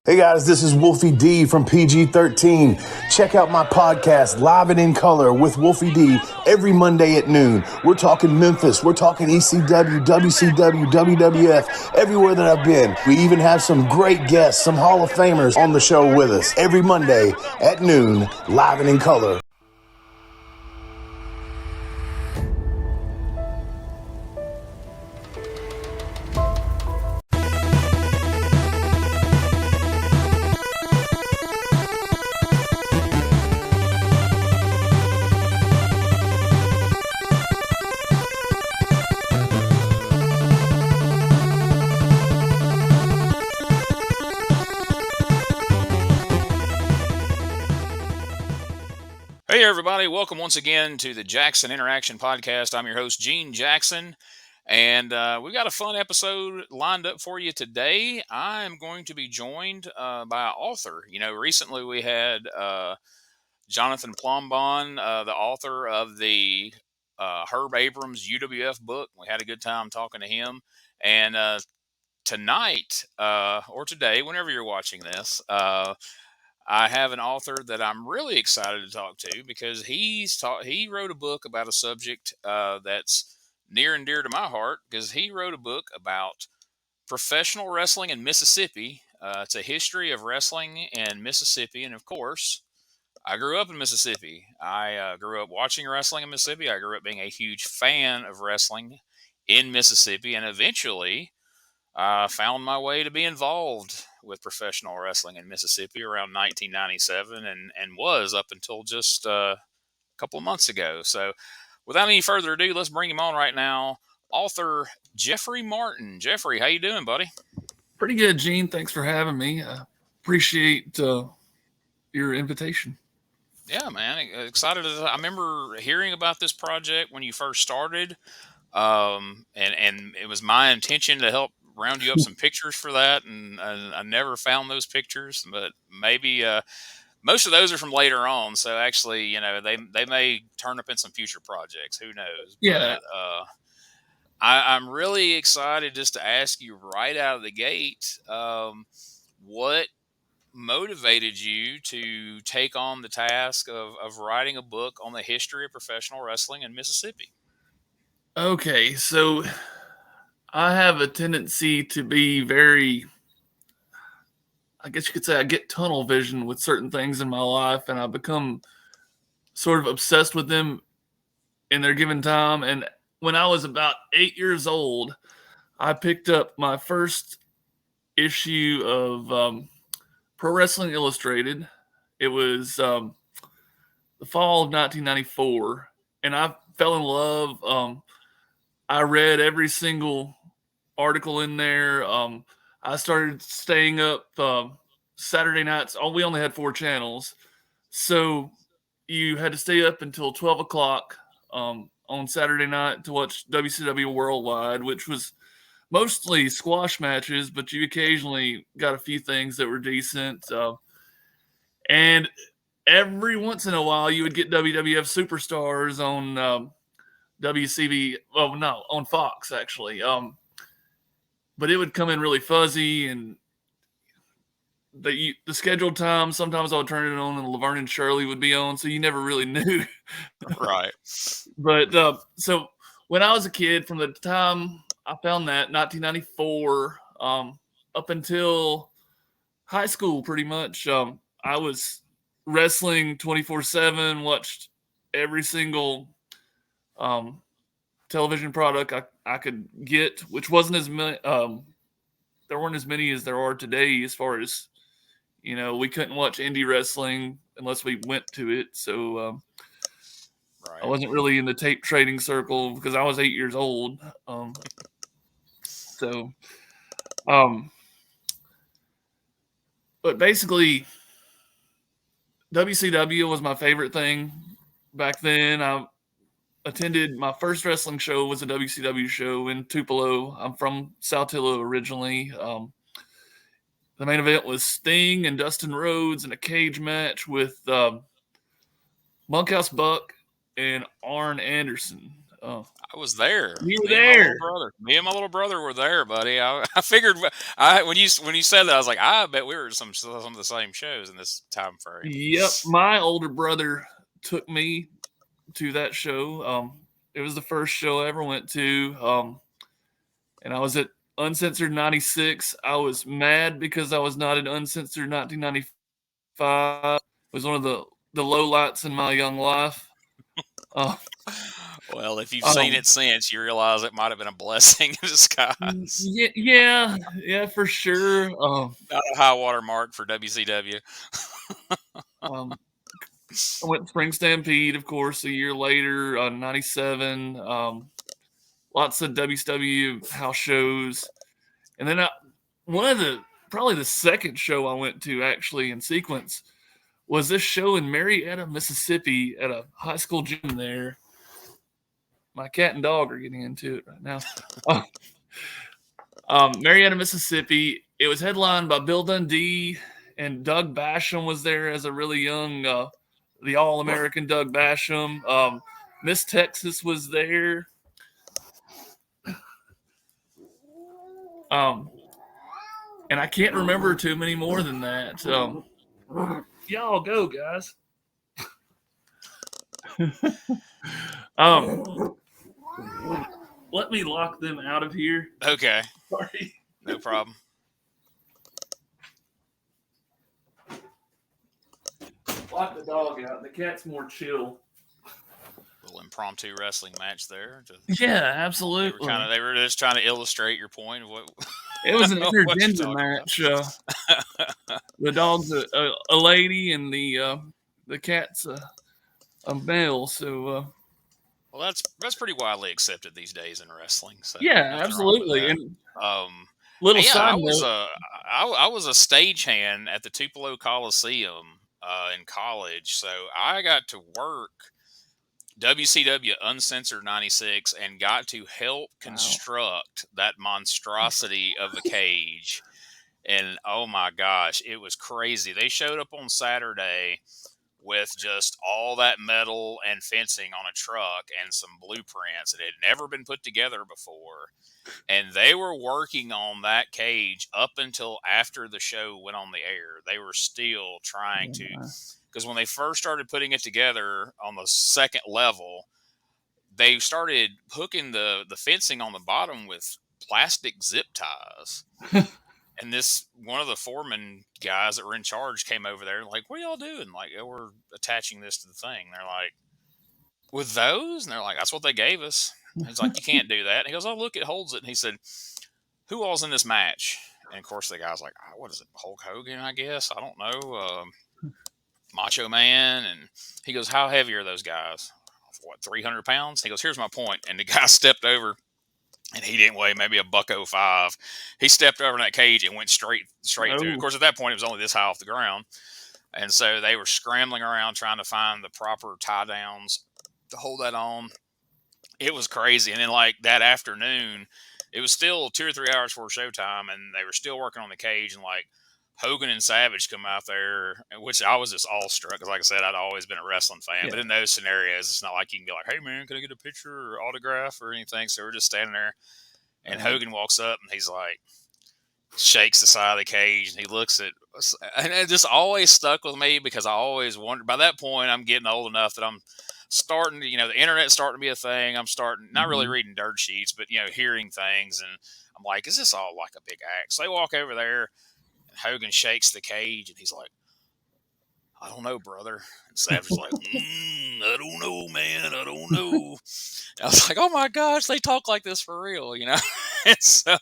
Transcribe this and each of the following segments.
Hey guys, this is Wolfie D from PG-13. Check out my podcast, Live and in Color with Wolfie D, every Monday at noon. We're talking Memphis, we're talking ECW, WCW, WWF, everywhere that I've been. We even have some great guests, some Hall of Famers on the show with us. Every Monday at noon, Live and in Color. Hey everybody, welcome once again to the Jackson Interaction Podcast. I'm your host, Gene Jackson, and we've got a fun episode lined up for you today. I'm going to be joined by an author. Recently we had Jonathan Plombon, the author of the Herb Abrams UWF book. We had a good time talking to him, and tonight, or today, whenever you're watching this, I have an author that I'm really excited to talk to because he wrote a book about a subject that's near and dear to my heart, because he wrote a book about professional wrestling in Mississippi. It's a history of wrestling in Mississippi. And of course, I grew up in Mississippi. I grew up watching wrestling in Mississippi. I grew up being a huge fan of wrestling in Mississippi, and eventually found my way to be involved with professional wrestling in Mississippi around 1997 and was up until just a couple of months ago. So without any further ado, let's bring him on right now. Author Jeffrey Martin. Jeffrey, how you doing, buddy? Pretty good, Gene. Thanks for having me. Appreciate your invitation. Yeah, man. Excited. I remember hearing about this project when you first started. And it was my intention to help round you up some pictures for that, and I never found those pictures, but maybe most of those are from later on. So actually, they may turn up in some future projects. Who knows? Yeah. But, I'm really excited just to ask you right out of the gate, what motivated you to take on the task of writing a book on the history of professional wrestling in Mississippi? Okay, so I have a tendency to be very, I guess you could say I get tunnel vision with certain things in my life, and I become sort of obsessed with them in their given time. And when I was about 8 years old, I picked up my first issue of Pro Wrestling Illustrated. It was the fall of 1994, and I fell in love. I read every single article in there. I started staying up Saturday nights. We only had 4 channels, so you had to stay up until 12 o'clock on Saturday night to watch WCW Worldwide, which was mostly squash matches, but you occasionally got a few things that were decent. And every once in a while, you would get WWF Superstars on WCB. Well, no, on Fox actually. But it would come in really fuzzy, and the scheduled time, sometimes I would turn it on and Laverne and Shirley would be on, so you never really knew. Right. But so when I was a kid, from the time I found that 1994 up until high school, pretty much, I was wrestling 24/7, watched every single television product I could get, which wasn't as many. There weren't as many as there are today. As far as we couldn't watch indie wrestling unless we went to it. So Right. I wasn't really in the tape trading circle because I was 8 years old. But basically, WCW was my favorite thing back then. I attended my first wrestling show was a WCW show in Tupelo. I'm from Saltillo originally. The main event was Sting and Dustin Rhodes in a cage match with Bunkhouse Buck and Arn Anderson. I was there. You were Me and my little there. brother. Me and my little brother were there, buddy. I figured when you said that, I was like, I bet we were at some of the same shows in this time frame. Yep, my older brother took me to that show. It was the first show I ever went to, and I was at Uncensored 96. I was mad because I was not at Uncensored 1995. It was one of the lowlights in my young life. Well, if you've seen it since, you realize it might have been a blessing in disguise. Yeah, for sure. Not a high water mark for WCW. I went to Spring Stampede, of course, a year later, 97. Lots of WCW house shows. And then probably the second show I went to actually in sequence was this show in Marietta, Mississippi at a high school gym there. My cat and dog are getting into it right now. Marietta, Mississippi. It was headlined by Bill Dundee, and Doug Basham was there as a really young, the All-American Doug Basham. Miss Texas was there. And I can't remember too many more than that. Y'all go, guys. Let me lock them out of here. Okay. Sorry. No problem. Lock the dog out. The cat's more chill. Little impromptu wrestling match there. Yeah, absolutely. They were just trying to illustrate your point of what. It was an intergender match. The dog's a lady, and the cat's a male. So. Well, that's pretty widely accepted these days in wrestling. So yeah, absolutely. And little side note, I was a stagehand at the Tupelo Coliseum in college, so I got to work WCW Uncensored 96 and got to help construct that monstrosity of the cage. And oh my gosh, it was crazy. They showed up on Saturday with just all that metal and fencing on a truck and some blueprints that had never been put together before. And they were working on that cage up until after the show went on the air. They were still trying to, because when they first started putting it together on the second level, they started hooking the fencing on the bottom with plastic zip ties. And one of the foreman guys that were in charge came over there and like, what are y'all doing? Like, we're attaching this to the thing. They're like, with those? And they're like, that's what they gave us. And he's like, you can't do that. And he goes, oh, look, it holds it. And he said, who all's in this match? And of course the guy's like, what is it? Hulk Hogan, I guess. I don't know. Macho Man. And he goes, how heavy are those guys? 300 pounds? He goes, here's my point. And the guy stepped over. And he didn't weigh maybe $105. He stepped over in that cage and went straight through. Of course, at that point, it was only this high off the ground. And so they were scrambling around trying to find the proper tie downs to hold that on. It was crazy. And then like that afternoon, it was still 2 or 3 hours before showtime, and they were still working on the cage. And like Hogan and Savage come out there, which I was just awestruck because, like I said, I'd always been a wrestling fan. Yeah. But in those scenarios, it's not like you can be like, hey, man, can I get a picture or autograph or anything? So we're just standing there, and Hogan walks up, and he's like, shakes the side of the cage, and he looks at us. And it just always stuck with me because I always wondered. By that point, I'm getting old enough that I'm starting to, the internet's starting to be a thing. I'm starting, not really reading dirt sheets, but, hearing things. And I'm like, is this all like a big act? So they walk over there. Hogan shakes the cage, and he's like, I don't know, brother. And Savage's like, I don't know, man. I don't know. And I was like, oh, my gosh, they talk like this for real, And so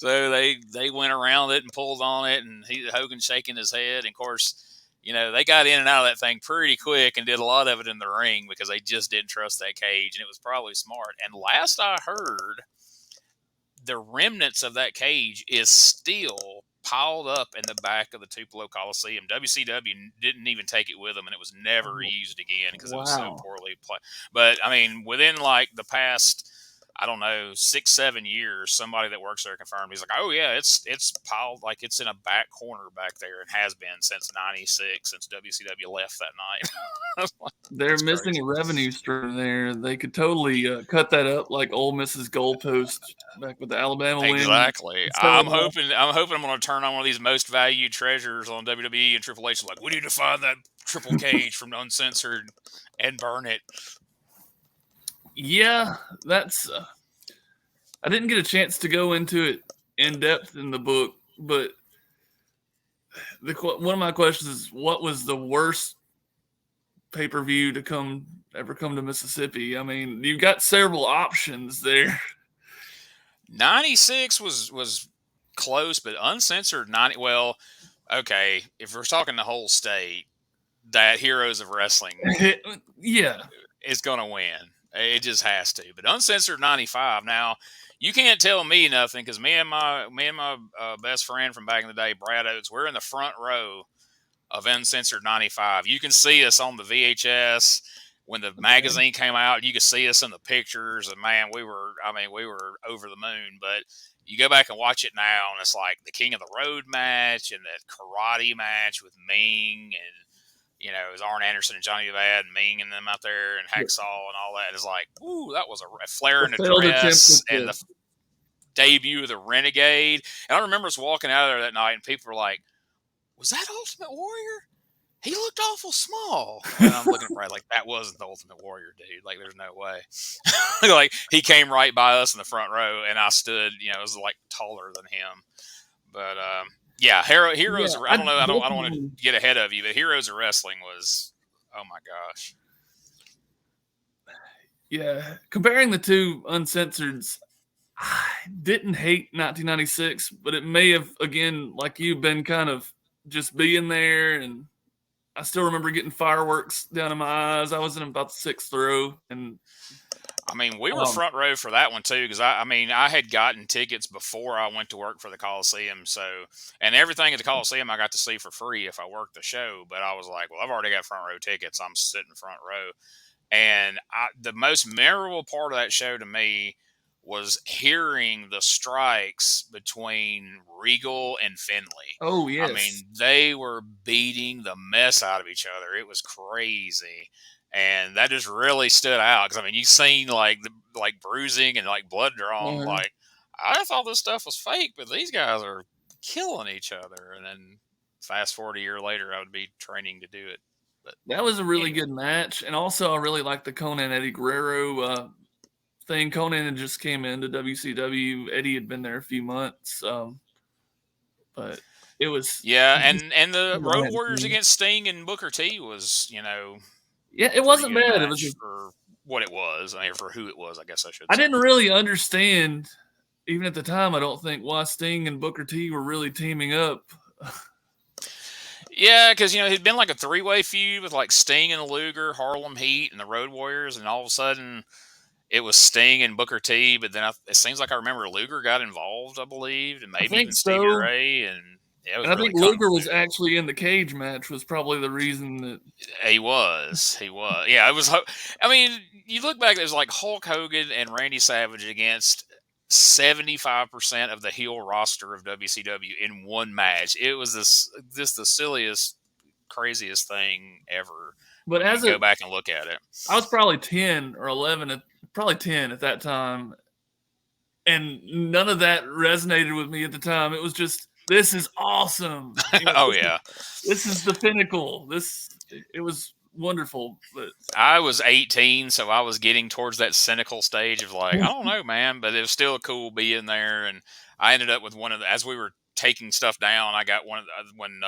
they went around it and pulled on it, and Hogan shaking his head. And, of course, they got in and out of that thing pretty quick and did a lot of it in the ring because they just didn't trust that cage, and it was probably smart. And last I heard, the remnants of that cage is still piled up in the back of the Tupelo Coliseum. WCW didn't even take it with them, and it was never used again because it was so poorly played. But I mean, within like the past I don't know, 6-7 years. Somebody that works there confirmed. He's like, oh yeah, it's piled, like it's in a back corner back there, and has been since '96, since WCW left that night. They're That's missing crazy. a revenue stream there. They could totally cut that up like Ole Miss's goalpost back with the Alabama win. Exactly. So, I'm hoping I'm going to turn on one of these most valued treasures on WWE, and Triple H is like, we need to find that triple cage from Uncensored and burn it. yeah, that's. I didn't get a chance to go into it in depth in the book, but one of my questions is, what was the worst pay-per-view to ever come to Mississippi? I mean, you've got several options there. 96 was close, but Uncensored 90. Well, okay, if we're talking the whole state, that Heroes of Wrestling, yeah, is going to win. It just has to. But Uncensored 95. Now, you can't tell me nothing, because me and my best friend from back in the day, Brad Oates, we're in the front row of Uncensored 95. You can see us on the VHS when the magazine came out. You could see us in the pictures, and man, we were over the moon. But you go back and watch it now, and it's like the King of the Road match and that karate match with Ming, and it was Arn Anderson and Johnny Bad and Ming and them out there, and Hacksaw and all that. It's like, ooh, that was a Flair in a dress, and the debut of the Renegade. And I remember us walking out of there that night, and people were like, was that Ultimate Warrior? He looked awful small. And I'm looking at Brad like, that wasn't the Ultimate Warrior, dude. Like, there's no way. Like, he came right by us in the front row, and I stood, it was like taller than him. But yeah, Heroes. Yeah, I don't know. I don't want to get ahead of you, but Heroes of Wrestling was, oh my gosh. Yeah, comparing the two Uncensoreds, I didn't hate 1996, but it may have, again, like you, been kind of just being there. And I still remember getting fireworks down in my eyes. I was in about the 6th row, and I mean, we were front row for that one too, because I had gotten tickets before I went to work for the Coliseum. So, and everything at the Coliseum I got to see for free if I worked the show. But I was like, well, I've already got front row tickets. I'm sitting front row. And the most memorable part of that show to me was hearing the strikes between Regal and Finlay. Oh, yes. I mean, they were beating the mess out of each other. It was crazy. And that just really stood out, because I mean, you've seen like bruising and like blood drawn. Mm-hmm. Like, I thought this stuff was fake, but these guys are killing each other. And then fast forward a year later, I would be training to do it. But that was a really good match, and also I really liked the Conan Eddie Guerrero thing. Conan had just came into WCW. Eddie had been there a few months, but it was and the Road Warriors against Sting and Booker T was it wasn't bad. It was for what it was, or for who it was, I guess I should say. I didn't really understand, even at the time, I don't think, why Sting and Booker T were really teaming up. Yeah, because it'd been like a 3-way feud with like Sting and Luger, Harlem Heat, and the Road Warriors, and all of a sudden it was Sting and Booker T. But then it seems like I remember Luger got involved, I believe, and maybe even Stevie Ray. And I think Luger was actually in the cage match, was probably the reason that he was. Yeah, it was. I mean, you look back, there's like Hulk Hogan and Randy Savage against 75% of the heel roster of WCW in one match. It was just the silliest, craziest thing ever. But as go back and look at it, I was probably 10 or 11, probably 10 at that time, and none of that resonated with me at the time. It was just, this is awesome. Oh yeah, this is the pinnacle. It was wonderful. But I was 18, so I was getting towards that cynical stage of like, I don't know, man, but it was still cool being there. And I ended up with as we were taking stuff down, I got when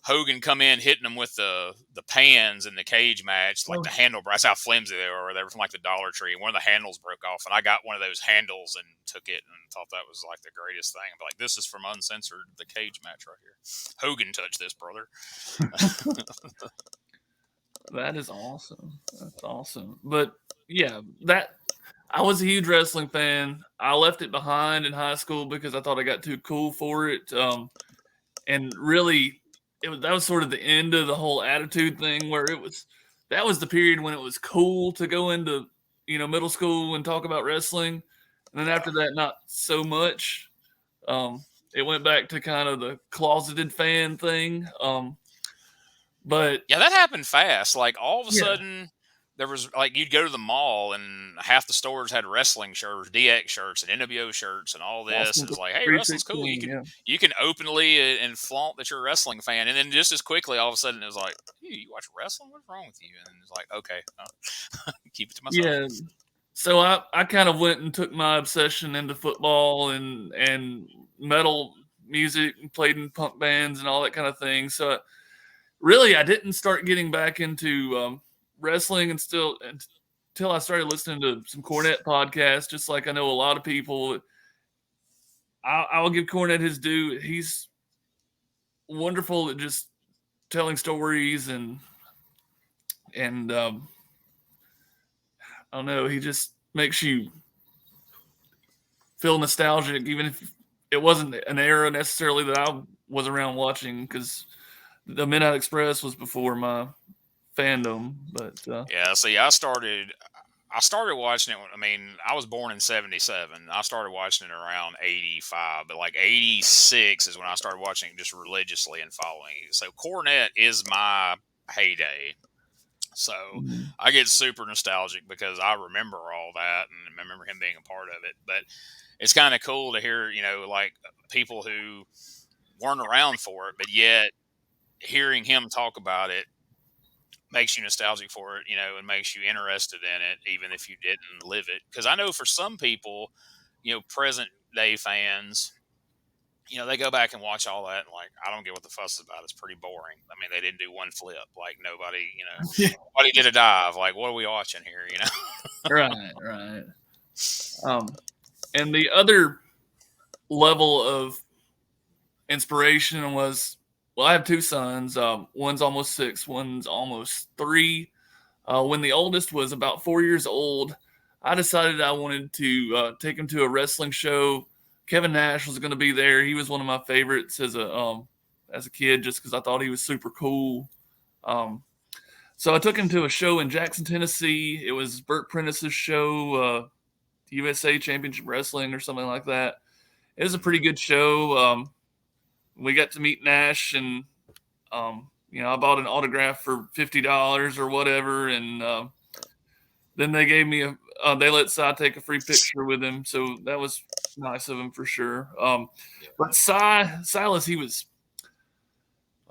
Hogan come in hitting them with the pans in the cage match, like the handle. That's how flimsy they were. They were from like the Dollar Tree. One of the handles broke off, and I got one of those handles and took it and thought that was like the greatest thing. I'm like, this is from Uncensored, the cage match right here. Hogan touched this, brother. That is awesome. That's awesome. But yeah, I was a huge wrestling fan. I left it behind in high school because I thought I got too cool for it. And really, that was sort of the end of the whole attitude thing, where that was the period when it was cool to go into middle school and talk about wrestling. And then after that, not so much. It went back to kind of the closeted fan thing. But Yeah, that happened fast. Like all of a yeah, sudden, there was like you'd go to the mall and half the stores had wrestling shirts, DX shirts, and NWO shirts, and all this. Austin And it's like, hey, wrestling's cool. 316, yeah. You can openly and flaunt that you're a wrestling fan, and then just as quickly, all of a sudden, it was like, hey, you watch wrestling? What's wrong with you? And it's like, okay, keep it to myself. Yeah. So I kind of went and took my obsession into football and metal music and played in punk bands and all that kind of thing. So really, I didn't start getting back into wrestling until I started listening to some Cornette podcasts, just like I know a lot of people. I will give Cornette his due. He's wonderful at just telling stories and I don't know. He just makes you feel nostalgic, even if it wasn't an era necessarily that I was around watching, because the Midnight Express was before my fandom. But Yeah, see, I started watching it. I mean, I was born in '77. I started watching it around '85, but like '86 is when I started watching it just religiously and following it. So Cornette is my heyday. So I get super nostalgic because I remember all that and I remember him being a part of it. But it's kind of cool to hear, like people who weren't around for it, but yet hearing him talk about it makes you nostalgic for it, and makes you interested in it, even if you didn't live it. Because I know for some people, present day fans, they go back and watch all that and like, I don't get what the fuss is about. It's pretty boring. I mean, they didn't do one flip. Like nobody, yeah, nobody did a dive. Like, what are we watching here? right. And the other level of inspiration was, well, I have two sons. One's almost 6, one's almost 3. When the oldest was about 4 years old, I decided I wanted to take him to a wrestling show. Kevin Nash was going to be there. He was one of my favorites as a kid, just because I thought he was super cool. So I took him to a show in Jackson, Tennessee. It was Burt Prentice's show, USA Championship Wrestling or something like that. It was a pretty good show. We got to meet Nash, and I bought an autograph for $50 or whatever, and then they gave me they let Cy take a free picture with him, so that was nice of him for sure. But Silas, he was,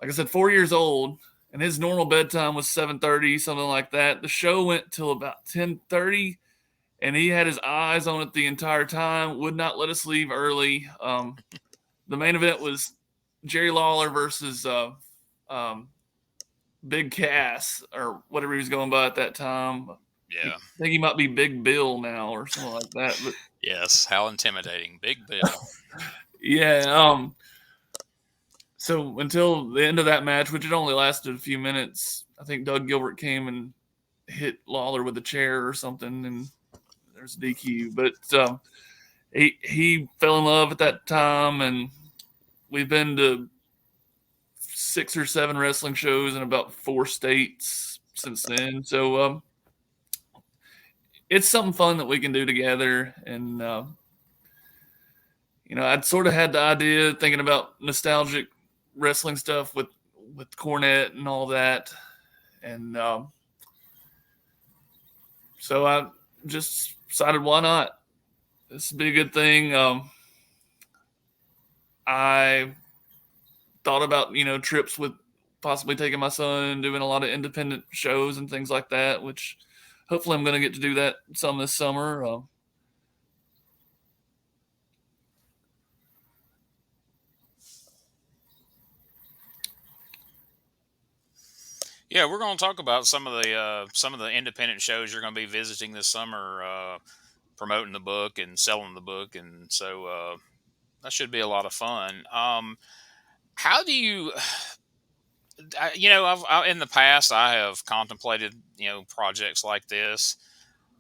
like I said, 4 years old, and his normal bedtime was 7:30, something like that. The show went till about 10:30, and he had his eyes on it the entire time. Would not let us leave early. The main event was Jerry Lawler versus Big Cass, or whatever he was going by at that time. Yeah. I think he might be Big Bill now or something like that. But Yes. How intimidating. Big Bill. yeah. So until the end of that match, which had only lasted a few minutes, I think Doug Gilbert came and hit Lawler with a chair or something, and there's DQ. But he fell in love at that time, and we've been to 6 or 7 wrestling shows in about 4 states since then. So it's something fun that we can do together. And, I'd sort of had the idea thinking about nostalgic wrestling stuff with Cornette and all that. And so I just decided, why not? This would be a good thing. I thought about, trips with possibly taking my son, doing a lot of independent shows and things like that, which hopefully I'm going to get to do that some this summer. Yeah, we're going to talk about some of the independent shows you're going to be visiting this summer, promoting the book and selling the book, and so that should be a lot of fun. How do you, in the past I have contemplated projects like this,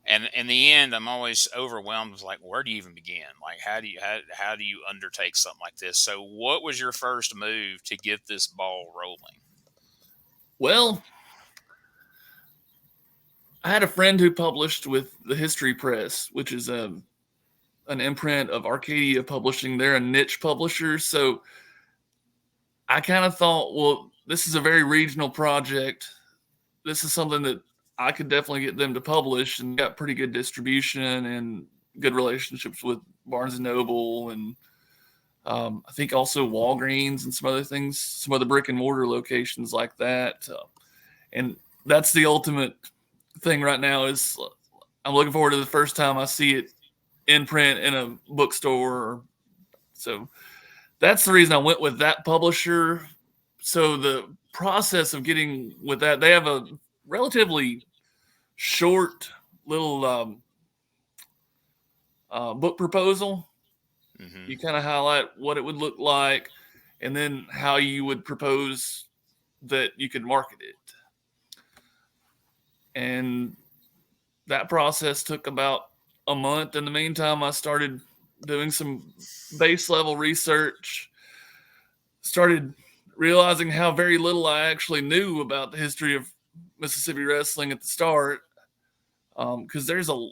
and in the end I'm always overwhelmed with like, where do you even begin? Like how do you undertake something like this? So what was your first move to get this ball rolling? Well, I had a friend who published with the History Press, which is an imprint of Arcadia Publishing. They're a niche publisher. So I kind of thought, well, this is a very regional project. This is something that I could definitely get them to publish, and got pretty good distribution and good relationships with Barnes and Noble, and I think also Walgreens and some other things, some other brick and mortar locations like that. And that's the ultimate thing right now is I'm looking forward to the first time I see it in print in a bookstore. So that's the reason I went with that publisher. So the process of getting with that, they have a relatively short little book proposal. Mm-hmm. You kind of highlight what it would look like and then how you would propose that you could market it. And that process took about a month. In the meantime, I started doing some base level research, started realizing how very little I actually knew about the history of Mississippi wrestling at the start, because there's a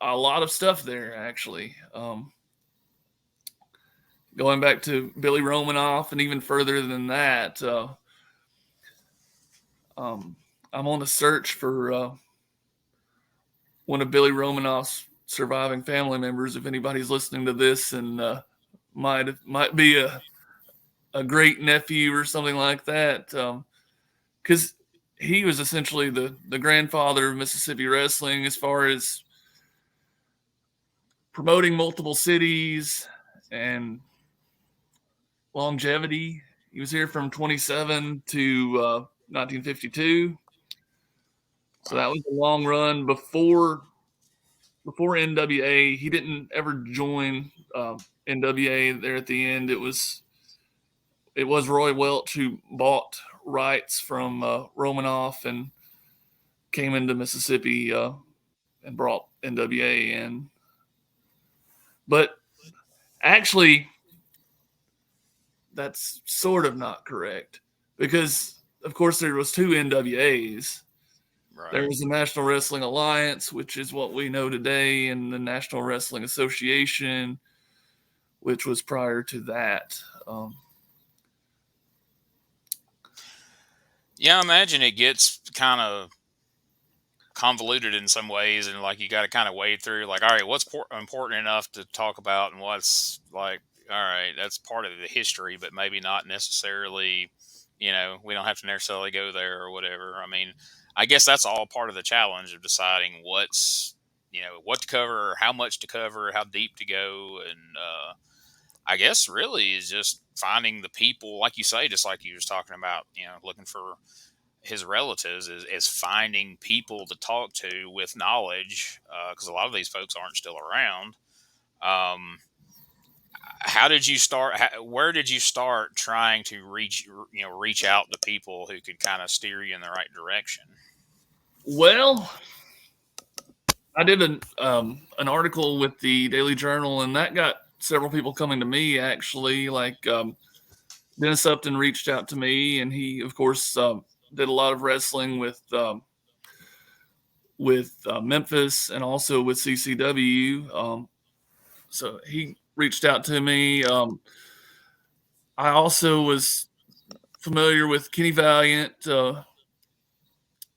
lot of stuff there, actually. Going back to Billy Romanoff and even further than that, I'm on a search for one of Billy Romanoff's surviving family members. If anybody's listening to this and might be a great nephew or something like that, because he was essentially the grandfather of Mississippi wrestling as far as promoting multiple cities and longevity. He was here from 27 to 1952. So that was a long run before NWA. He didn't ever join NWA there at the end. It was Roy Welch who bought rights from Romanoff and came into Mississippi and brought NWA in. But actually, that's sort of not correct because, of course, there was two NWAs. Right. There was the National Wrestling Alliance, which is what we know today, and the National Wrestling Association, which was prior to that. Yeah, I imagine it gets kind of convoluted in some ways, and like you got to kind of wade through, like, all right, what's important enough to talk about, and what's like, all right, that's part of the history, but maybe not necessarily, we don't have to necessarily go there or whatever. I mean, I guess that's all part of the challenge of deciding what's, what to cover, or how much to cover, how deep to go. And I guess really is just finding the people, like you say, just like you was talking about, looking for his relatives is finding people to talk to with knowledge. Cause a lot of these folks aren't still around. How did you start? Where did you start trying to reach out to people who could kind of steer you in the right direction? Well, I did an article with the Daily Journal, and that got several people coming to me, actually. Like Dennis Upton reached out to me, and he, of course, did a lot of wrestling with Memphis and also with CCW. So he reached out to me. I also was familiar with Kenny Valiant.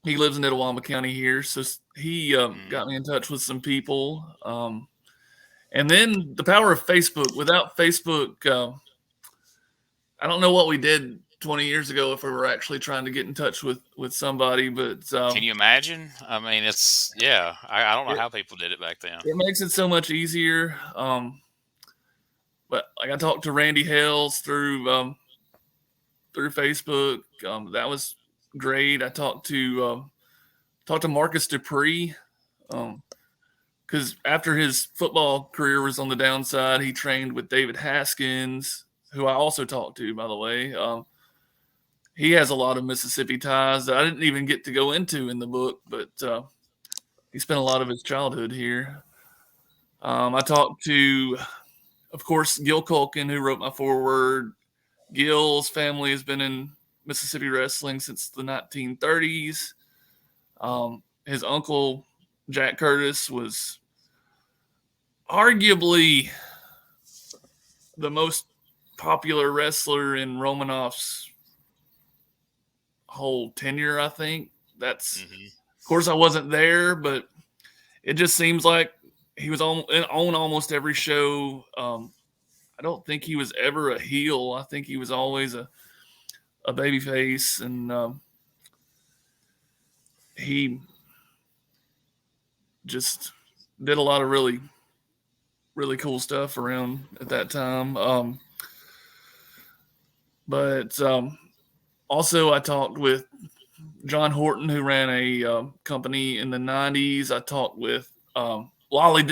He lives in Itawamba County here, so he got me in touch with some people. And then the power of Facebook. Without Facebook, I don't know what we did 20 years ago if we were actually trying to get in touch with somebody. But can you imagine? I mean, it's I don't know how people did it back then. It makes it so much easier. But like I talked to Randy Hales through Facebook. That was great. I talked to Marcus Dupree, because after his football career was on the downside, he trained with David Haskins, who I also talked to, by the way. He has a lot of Mississippi ties that I didn't even get to go into in the book, but he spent a lot of his childhood here. I talked to, of course, Gil Culkin, who wrote my foreword. Gil's family has been in Mississippi wrestling since the 1930s. his uncle Jack Curtis was arguably the most popular wrestler in Romanoff's whole tenure, I think. That's, of course, I wasn't there, but it just seems like he was on almost every show. I don't think he was ever a heel. I think he was always a baby face, and he just did a lot of really, really cool stuff around at that time. But also, I talked with John Horton, who ran a company in the 90s. I talked with Lolly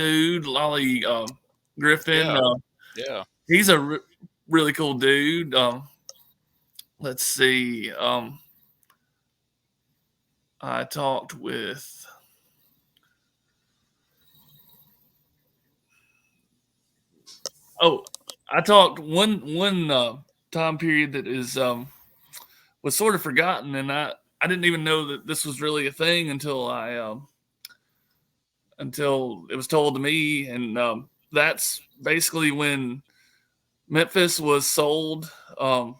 Griffin. Yeah. He's a really cool dude. Let's see. I talked with I talked one time period that is was sort of forgotten, and I didn't even know that this was really a thing until until it was told to me, and that's basically when Memphis was sold. The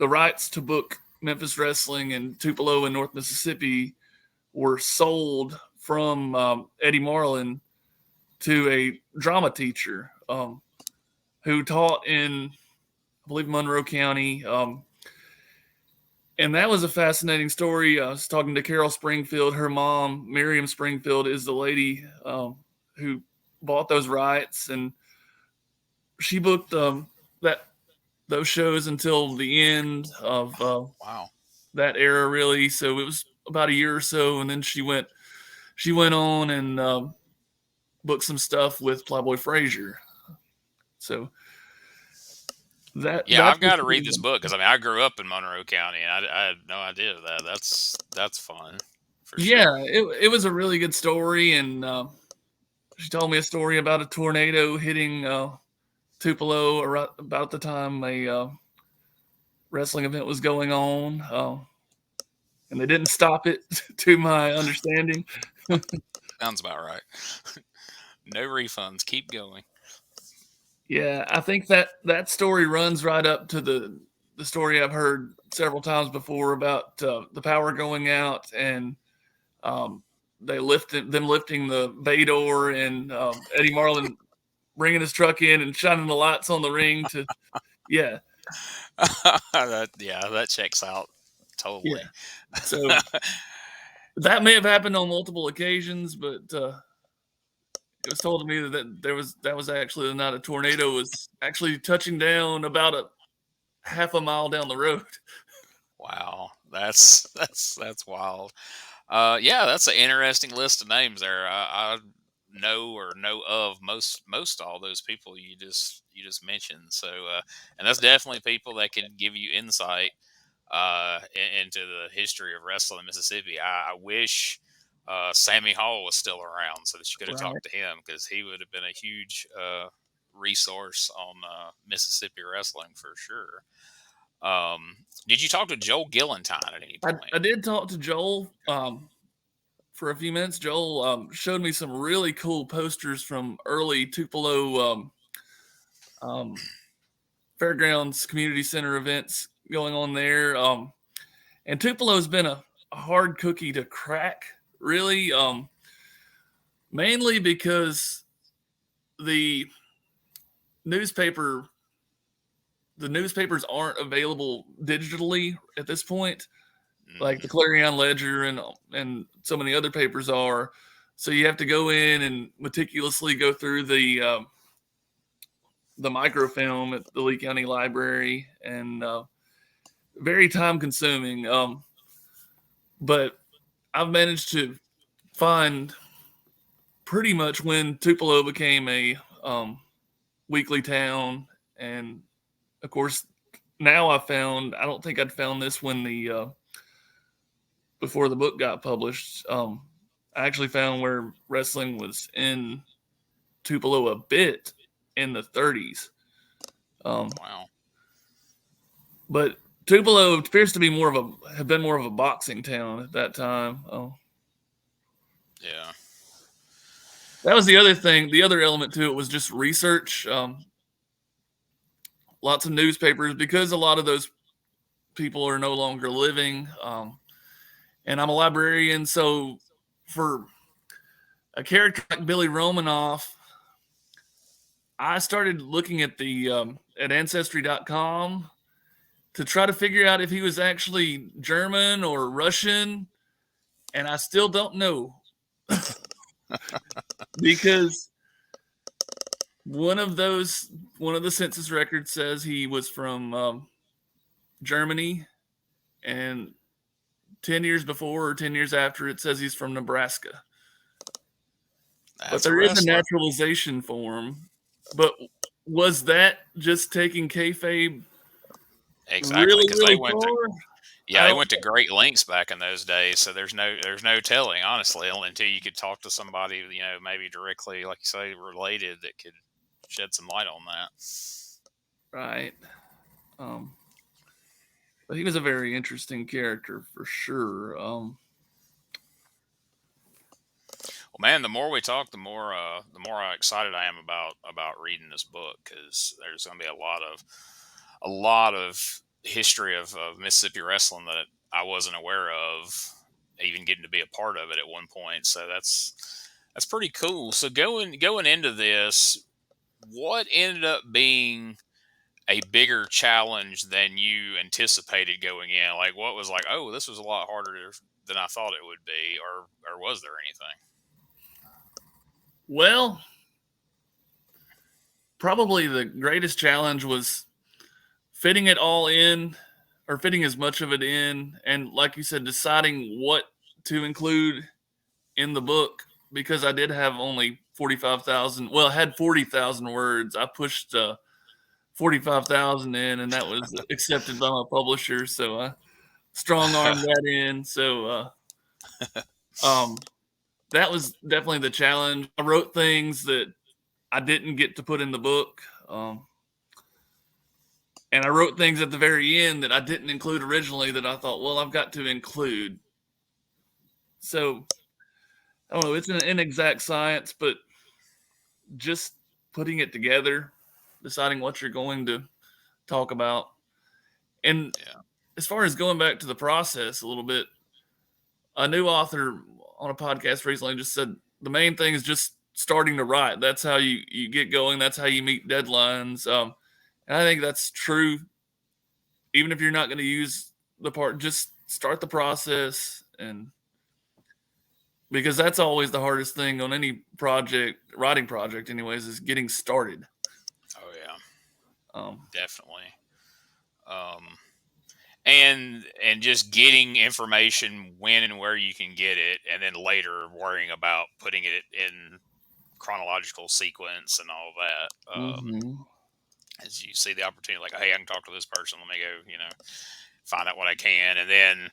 rights to book Memphis Wrestling in Tupelo in North Mississippi were sold from Eddie Marlin to a drama teacher who taught in, I believe, Monroe County. And that was a fascinating story. I was talking to Carol Springfield. Her mom, Miriam Springfield, is the lady who bought those rights, and she booked those shows until the end of that era, really. So it was about a year or so, and then she went on and booked some stuff with Playboy Frazier. So I've got to read this book because I grew up in Monroe County, and I had no idea of that. That's fun. For sure. Yeah, it was a really good story, and she told me a story about a tornado hitting Tupelo about the time a wrestling event was going on, and they didn't stop it, to my understanding. Sounds about right. No refunds. Keep going. Yeah, I think that story runs right up to the story I've heard several times before about the power going out and them lifting the bay door and Eddie Marlin bringing his truck in and shining the lights on the ring to, yeah. that checks out totally. Yeah. So that may have happened on multiple occasions, but it was told to me that was actually the night a tornado was actually touching down about a half a mile down the road. Wow, that's wild. That's an interesting list of names there. I know of most all those people you just mentioned. So, and that's definitely people that can give you insight into the history of wrestling in Mississippi. I wish Sammy Hall was still around so that you could have talked to him, because he would have been a huge resource on Mississippi wrestling for sure. Did you talk to Joel Gillentine at any point? I did talk to Joel for a few minutes. Joel showed me some really cool posters from early Tupelo Fairgrounds Community Center events going on there. And Tupelo's been a hard cookie to crack, really, mainly because the newspapers aren't available digitally at this point, like the Clarion Ledger and so many other papers are. So you have to go in and meticulously go through the microfilm at the Lee County Library, and very time consuming. But I've managed to find pretty much when Tupelo became a weekly town, and of course now I don't think I'd found this when before the book got published. I actually found where wrestling was in Tupelo a bit in the 30s. Wow. But Tupelo appears to be have been more of a boxing town at that time. Yeah. That was the other thing. The other element to it was just research. Lots of newspapers, because a lot of those people are no longer living. And I'm a librarian, so for a character like Billy Romanoff, I started looking at at Ancestry.com to try to figure out if he was actually German or Russian, and I still don't know because one of the census records says he was from Germany, and 10 years before or 10 years after it says he's from Nebraska. But That's a there is a wrestler. naturalization form. But was that just taking kayfabe Exactly, really, because really far? I they don't went to great lengths back in those days. So there's no telling, honestly, until you could talk to somebody, maybe directly, like you say, related that could shed some light on that. right. But he was a very interesting character for sure. Well, man, the more we talk, the more excited I am about reading this book, because there's going to be a lot of history of Mississippi wrestling that I wasn't aware of, even getting to be a part of it at one point. So that's pretty cool. So going into this, what ended up being a bigger challenge than you anticipated going in? Like, what was like, oh, this was a lot harder than I thought it would be, or was there anything? Well, probably the greatest challenge was fitting it all in, or fitting as much of it in, and like you said, deciding what to include in the book, because I did have only 45,000. Well, I had 40,000 words. I pushed 45,000 in, and that was accepted by my publisher. So I strong armed that in. So that was definitely the challenge. I wrote things that I didn't get to put in the book. And I wrote things at the very end that I didn't include originally that I thought, well, I've got to include. So I don't know. It's an inexact science, but just putting it together, deciding what you're going to talk about. And Yeah. as far as going back to the process a little bit, a new author on a podcast recently just said the main thing is just starting to write. That's how you get going. That's how you meet deadlines. And I think that's true. Even if you're not going to use the part, just start the process, and because that's always the hardest thing on any project, writing project, anyways, is getting started. Oh yeah, Um, definitely. Um, and just getting information when and where you can get it, and then later worrying about putting it in chronological sequence and all that. mhm. As you see the opportunity, like, hey, I can talk to this person. Let me go, find out what I can, and then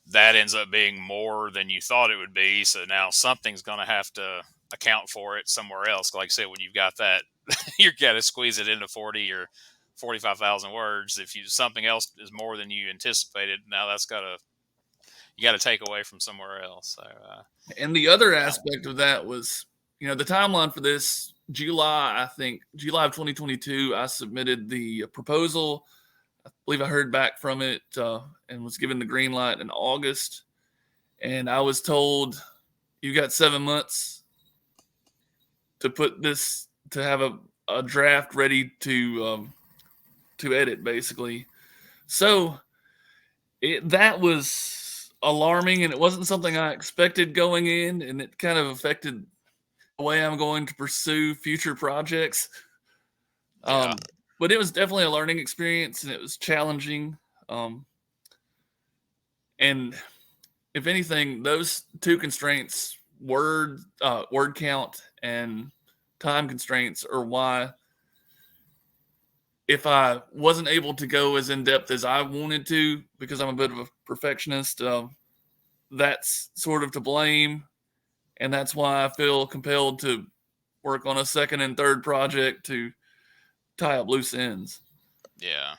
that ends up being more than you thought it would be. So now something's going to have to account for it somewhere else. Like I said, when you've got that, you've got to squeeze it into 40 or 45,000 words. If something else is more than you anticipated, now you got to take away from somewhere else. So, And the other yeah. aspect of that was, the timeline for this July of 2022, I submitted the proposal. I believe I heard back from it and was given the green light in August. And I was told, you got 7 months to have a draft ready to edit, basically. So that was alarming, and it wasn't something I expected going in, and it kind of affected the way I'm going to pursue future projects. Yeah. But it was definitely a learning experience, and it was challenging. And if anything, those two constraints, word count and time constraints, are why, if I wasn't able to go as in depth as I wanted to, because I'm a bit of a perfectionist, that's sort of to blame. And that's why I feel compelled to work on a second and third project to tie up loose ends. Yeah.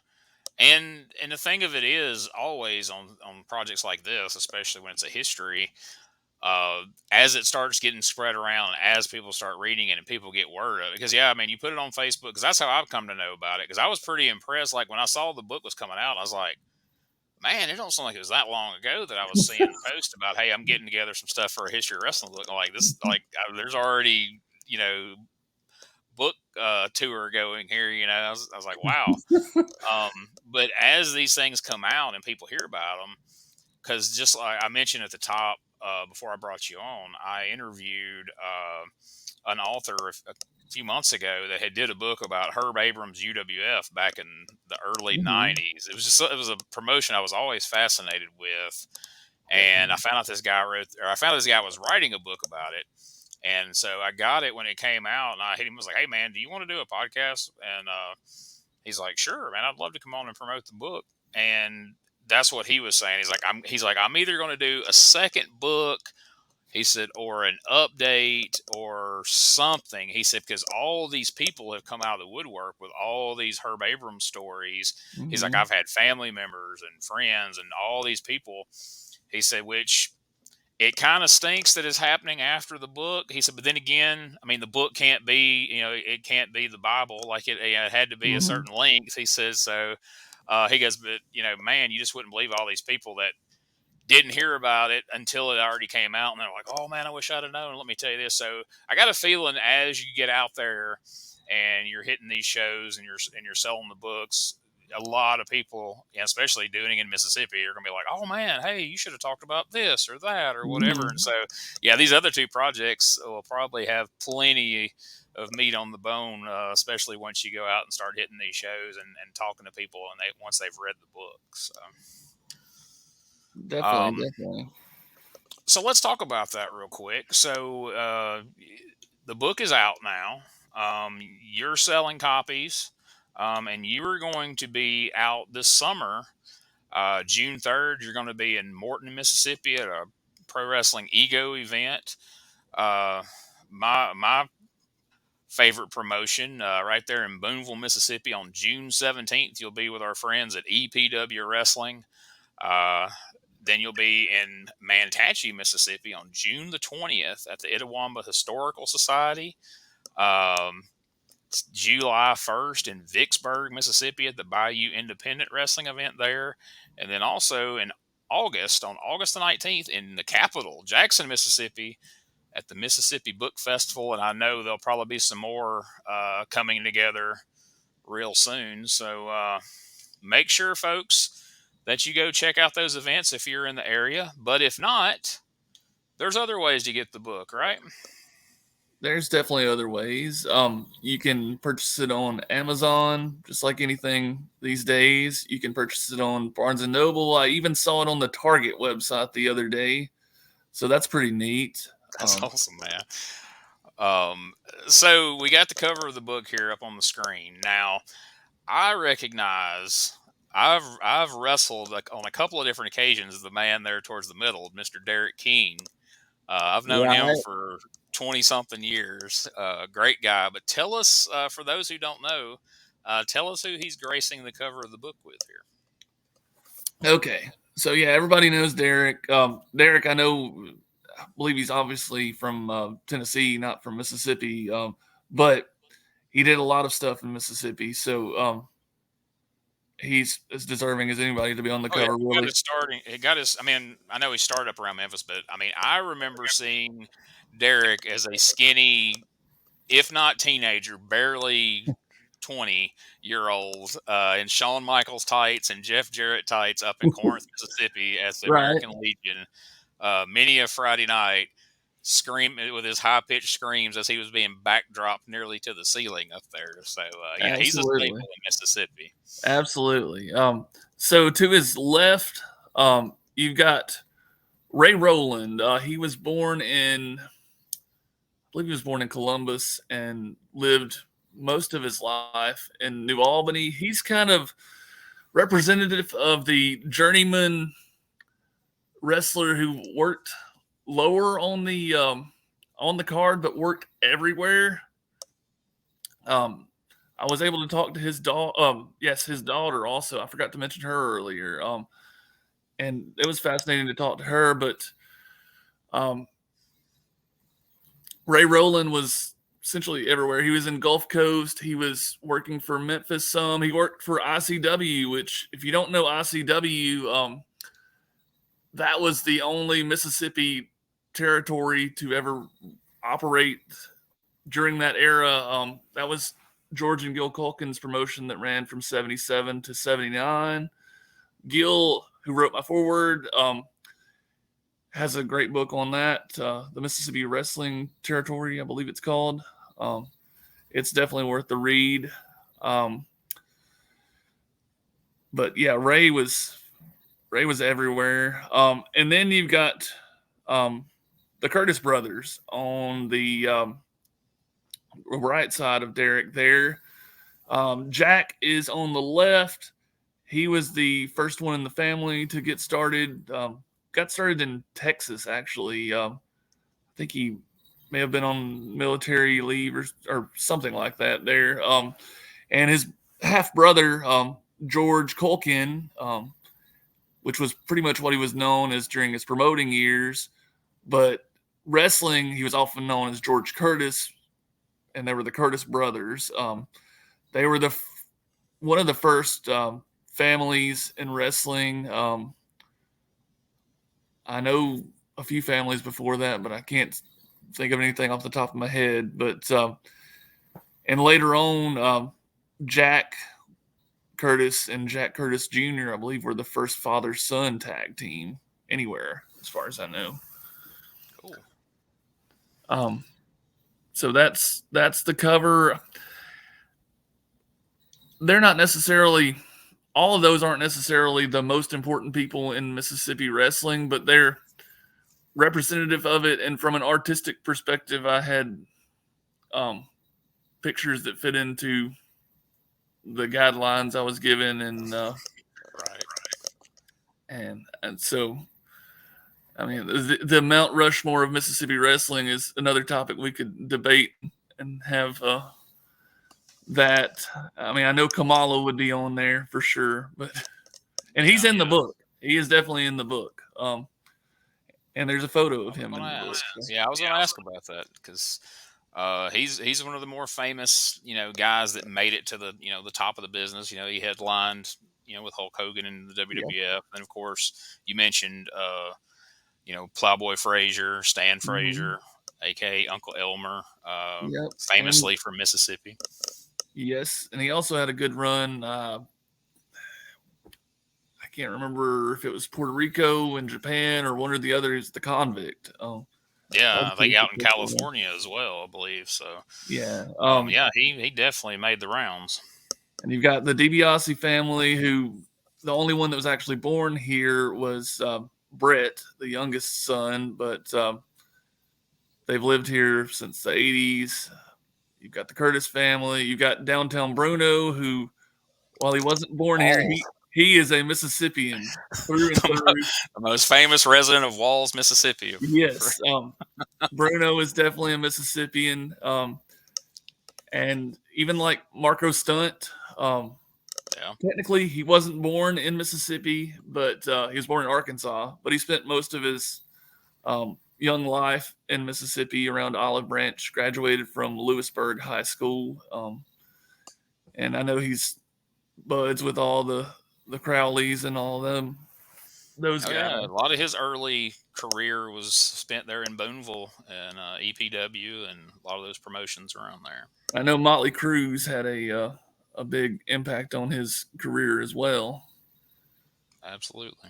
And the thing of it is, always on projects like this, especially when it's a history, as it starts getting spread around, as people start reading it and people get word of it. Because, yeah, I mean, you put it on Facebook, because that's how I've come to know about it. Because I was pretty impressed. Like, when I saw the book was coming out, I was like, man, it don't sound like it was that long ago that I was seeing posts about, hey, I'm getting together some stuff for a history of wrestling book. Like, this, like, there's already, book tour going here. I was like, wow. But as these things come out and people hear about them, because just like I mentioned at the top, before I brought you on, I interviewed an author a few months ago that had did a book about Herb Abrams' UWF back in the early '90s. It was a promotion I was always fascinated with, and I found out this guy was writing a book about it. And so I got it when it came out, and I hit him. Was like, "Hey man, do you want to do a podcast?" And he's like, "Sure, man. I'd love to come on and promote the book." And that's what he was saying. He's like, I'm either going to do a second book, he said, or an update or something. He said, because all these people have come out of the woodwork with all these Herb Abrams stories. He's like, I've had family members and friends and all these people. He said, which it kind of stinks that it's happening after the book. He said, but then again, I mean, the book can't be, it can't be the Bible. Like it had to be a certain length. He says, so he goes, but man, you just wouldn't believe all these people that didn't hear about it until it already came out. And they're like, oh man, I wish I'd have known. Let me tell you this. So I got a feeling as you get out there and you're hitting these shows and you're selling the books, a lot of people, especially doing it in Mississippi, are going to be like, oh man, hey, you should have talked about this or that or whatever. And so, yeah, these other two projects will probably have plenty of meat on the bone, especially once you go out and start hitting these shows and talking to people and once they've read the book. So definitely. So let's talk about that real quick. So the book is out now. You're selling copies, and you are going to be out this summer, June 3rd. You're going to be in Morton, Mississippi at a Pro Wrestling Ego event. My favorite promotion right there in Boonville, Mississippi on June 17th. You'll be with our friends at EPW Wrestling. Then you'll be in Mantachie, Mississippi on June the 20th at the Itawamba Historical Society. July 1st in Vicksburg, Mississippi at the Bayou Independent Wrestling event there. And then also in August, on August the 19th in the capital, Jackson, Mississippi, at the Mississippi Book Festival. And I know there'll probably be some more coming together real soon. So make sure, folks, that you go check out those events if you're in the area. But if not, there's other ways to get the book, right? There's definitely other ways. You can purchase it on Amazon, just like anything these days. You can purchase it on Barnes & Noble. I even saw it on the Target website the other day. So that's pretty neat. That's awesome, man. So we got the cover of the book here up on the screen. Now, I recognize I've wrestled on a couple of different occasions the man there towards the middle, Mr. Derek King. I've known him for 20-something years. Great guy. But tell us, for those who don't know, tell us who he's gracing the cover of the book with here. Okay. So, yeah, everybody knows Derek. Derek, I believe he's obviously from Tennessee, not from Mississippi, but he did a lot of stuff in Mississippi. So he's as deserving as anybody to be on the cover. I mean, I know he started up around Memphis, but I mean, I remember seeing Derek as a skinny, if not teenager, barely 20-year-old in Shawn Michaels tights and Jeff Jarrett tights up in Corinth, Mississippi at the American Legion. Many a Friday night, screaming with his high-pitched screams as he was being backdropped nearly to the ceiling up there. So, yeah, he's a staple in Mississippi. Absolutely. So to his left, you've got Ray Rowland. He was born in, I believe he was born in Columbus and lived most of his life in New Albany. He's kind of representative of the journeyman wrestler who worked lower on the card, but worked everywhere. I was able to talk to his daughter. His daughter also. I forgot to mention her earlier. And it was fascinating to talk to her. But Ray Rowland was essentially everywhere. He was in Gulf Coast. He was working for Memphis some. He worked for ICW, which, if you don't know ICW, that was the only Mississippi territory to ever operate during that era. That was George and Gil Culkin's promotion that ran from 77 to 79. Gil, who wrote my foreword, has a great book on that, the Mississippi Wrestling Territory, I believe it's called. It's definitely worth the read. But yeah, Ray was everywhere. And then you've got the Curtis brothers on the right side of Derek there. Jack is on the left. He was the first one in the family to get started. Got started in Texas, actually. I think he may have been on military leave or something like that there. And his half brother, George Culkin, which was pretty much what he was known as during his promoting years. But wrestling, he was often known as George Curtis, and they were the Curtis brothers. They were one of the first families in wrestling. I know a few families before that, but I can't think of anything off the top of my head. But and later on, Jack Curtis and Jack Curtis Jr., I believe, were the first father-son tag team anywhere, as far as I know. Cool. So that's the cover. They're not necessarily, all of those aren't necessarily the most important people in Mississippi wrestling, but they're representative of it. And from an artistic perspective, I had pictures that fit into the guidelines I was given, and and so, I mean, the Mount Rushmore of Mississippi wrestling is another topic we could debate and have that. I mean, I know Kamala would be on there for sure, and he's in the book. He is definitely in the book. And there's a photo of him in the book. Yeah, I was going to ask about that because he's one of the more famous, guys that made it to the top of the business. He headlined, with Hulk Hogan in the WWF, Yeah. and of course you mentioned, Plowboy Frazier, Stan Frazier, aka Uncle Elmer, famously from Mississippi. Yes, and he also had a good run. I can't remember if it was Puerto Rico and Japan or one or the other. Is the Convict. Yeah, I think out in California as well, I believe. So yeah, he definitely made the rounds. And you've got the DiBiase family, who the only one that was actually born here was Brett, the youngest son, but they've lived here since the 80s. You've got the Curtis family. You've got Downtown Bruno, who, while he wasn't born here, he is a Mississippian through and through. The most famous resident of Walls, Mississippi. Yes. Bruno is definitely a Mississippian. And even like Marco Stunt, technically he wasn't born in Mississippi, but he was born in Arkansas. But he spent most of his young life in Mississippi around Olive Branch, graduated from Lewisburg High School. And I know he's buds with all the Crowleys and all them. Those guys. Yeah, a lot of his early career was spent there in Boonville and EPW and a lot of those promotions around there. I know Motley Cruz had a big impact on his career as well. Absolutely.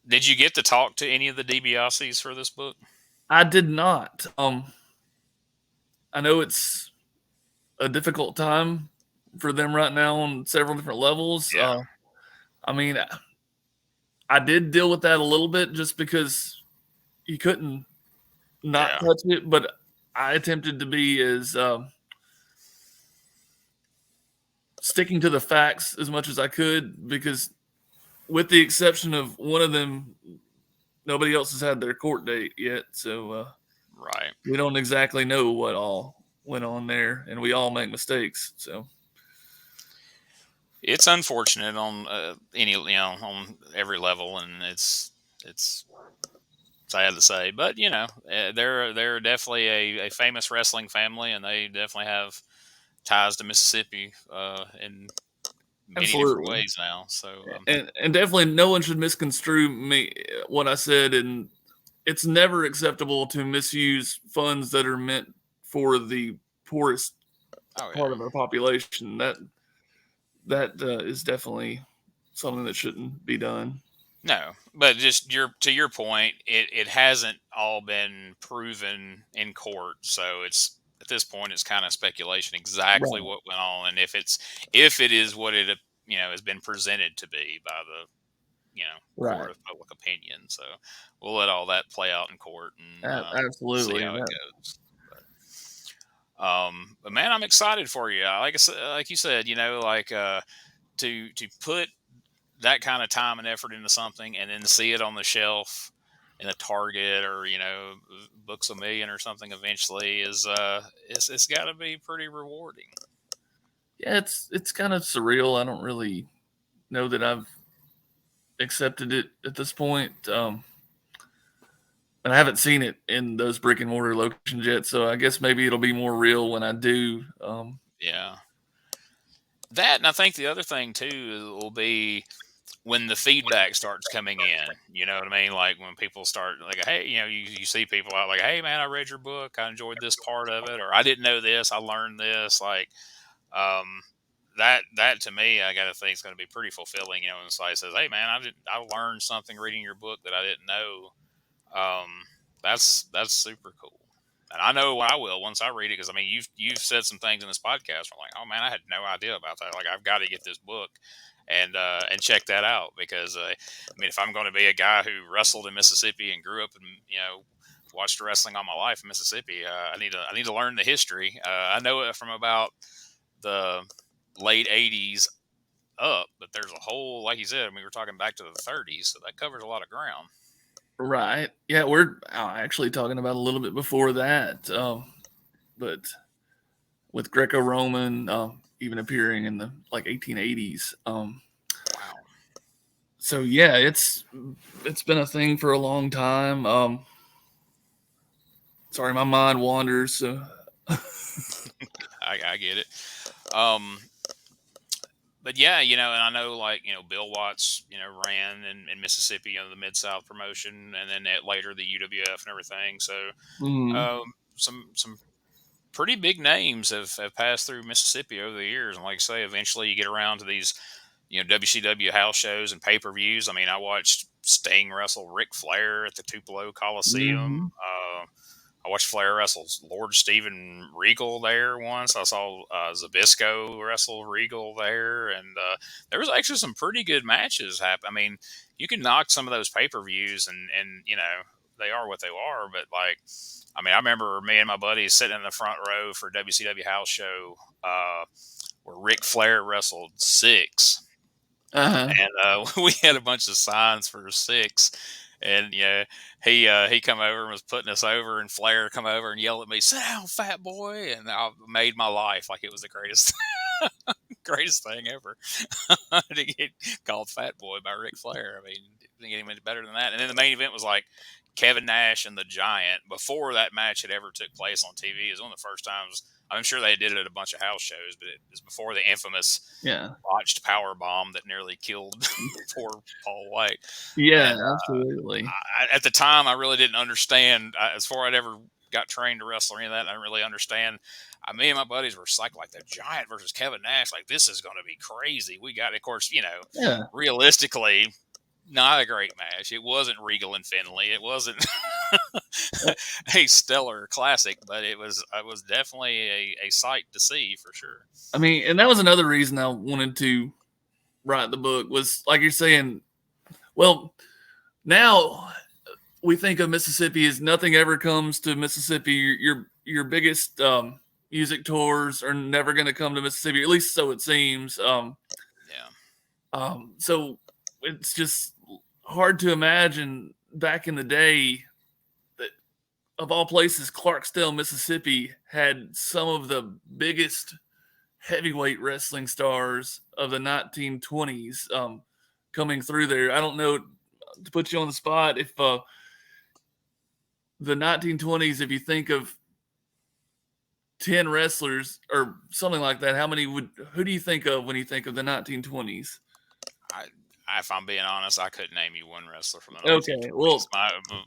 Did you get to talk to any of the DiBiases for this book? I did not. I know it's a difficult time for them right now on several different levels. Yeah. I mean, I did deal with that a little bit just because you couldn't not touch it, but I attempted to be as sticking to the facts as much as I could, because with the exception of one of them, nobody else has had their court date yet. So right, we don't exactly know what all went on there, and we all make mistakes. So it's unfortunate on on every level, and it's sad to say, but they're definitely a famous wrestling family, and they definitely have ties to Mississippi in many different Absolutely. ways now. So And definitely no one should misconstrue me what I said, and it's never acceptable to misuse funds that are meant for the poorest oh yeah, part of our population. That is definitely something that shouldn't be done. no, but just to your point, it hasn't all been proven in court, so it's at this point it's kind of speculation exactly Right. what went on, and if it is what it has been presented to be by the court Right. of public opinion. So we'll let all that play out in court and see Absolutely. how it goes. But man, I'm excited for you. Like I said, like you said, to put that kind of time and effort into something and then see it on the shelf in a Target or Books a Million or something eventually is it's got to be pretty rewarding. Yeah, it's kind of surreal. I don't really know that I've accepted it at this point. And I haven't seen it in those brick and mortar locations yet, so I guess maybe it'll be more real when I do. Yeah. That, and I think the other thing too will be when the feedback starts coming in. You know what I mean? Like when people start like, hey, you see people out like, hey man, I read your book, I enjoyed this part of it, or I didn't know this, I learned this. Like, um, that to me, I got to think is going to be pretty fulfilling. When somebody says, hey man, I learned something reading your book that I didn't know. That's super cool. And I know I will once I read it, because I mean you've said some things in this podcast. I'm like, oh man, I had no idea about that. Like I've got to get this book and check that out, because I mean if I'm going to be a guy who wrestled in Mississippi and grew up and watched wrestling all my life in Mississippi, I need to learn the history. I know it from about the late '80s up, but there's a whole, like you said, I mean we're talking back to the '30s, so that covers a lot of ground. Right. Yeah, we're actually talking about a little bit before that, but with Greco-Roman even appearing in the 1880s. Wow. So yeah, it's been a thing for a long time. Sorry, my mind wanders. So. I get it. But yeah, and I know Bill Watts, ran in Mississippi under the Mid South promotion, and then later the UWF and everything. So Mm, some pretty big names have passed through Mississippi over the years, and like I say, eventually you get around to these WCW house shows and pay per views. I mean, I watched Sting wrestle Ric Flair at the Tupelo Coliseum. mhm. I watched Flair wrestle Lord Steven Regal there once. I saw Zabisco wrestle Regal there, and there was actually some pretty good matches happen. I mean, you can knock some of those pay per views, and they are what they are. But I mean, I remember me and my buddies sitting in the front row for WCW house show where Ric Flair wrestled Six, Uh-huh. and we had a bunch of signs for Six. And he come over and was putting us over, and Flair come over and yelled at me, "Sit down, fat boy!" And I made my life like it was the greatest, greatest thing ever to get called fat boy by Ric Flair. I mean, didn't get any better than that. And then the main event was like Kevin Nash and the Giant. Before that match had ever took place on TV, it was one of the first times. I'm sure they did it at a bunch of house shows, but it was before the infamous Yeah. botched power bomb that nearly killed poor Paul White. Yeah, And absolutely. at the time, I really didn't understand. As far as I'd ever got trained to wrestle or any of that, I didn't really understand. Me and my buddies were psyched, like the Giant versus Kevin Nash. Like, this is going to be crazy. We got, of course, Yeah. realistically, not a great match. It wasn't Regal and Finley. It wasn't a stellar classic, but it was definitely a sight to see for sure. I mean, and that was another reason I wanted to write the book, was like you're saying, well, now we think of Mississippi as nothing ever comes to Mississippi. Your biggest music tours are never going to come to Mississippi, at least so it seems. Yeah. So it's just hard to imagine back in the day that, of all places, Clarksdale, Mississippi had some of the biggest heavyweight wrestling stars of the 1920s coming through there. I don't know, to put you on the spot, if the 1920s, if you think of 10 wrestlers or something like that, who do you think of when you think of the 1920s? If I'm being honest, I couldn't name you one wrestler from the 1920s. Okay, well,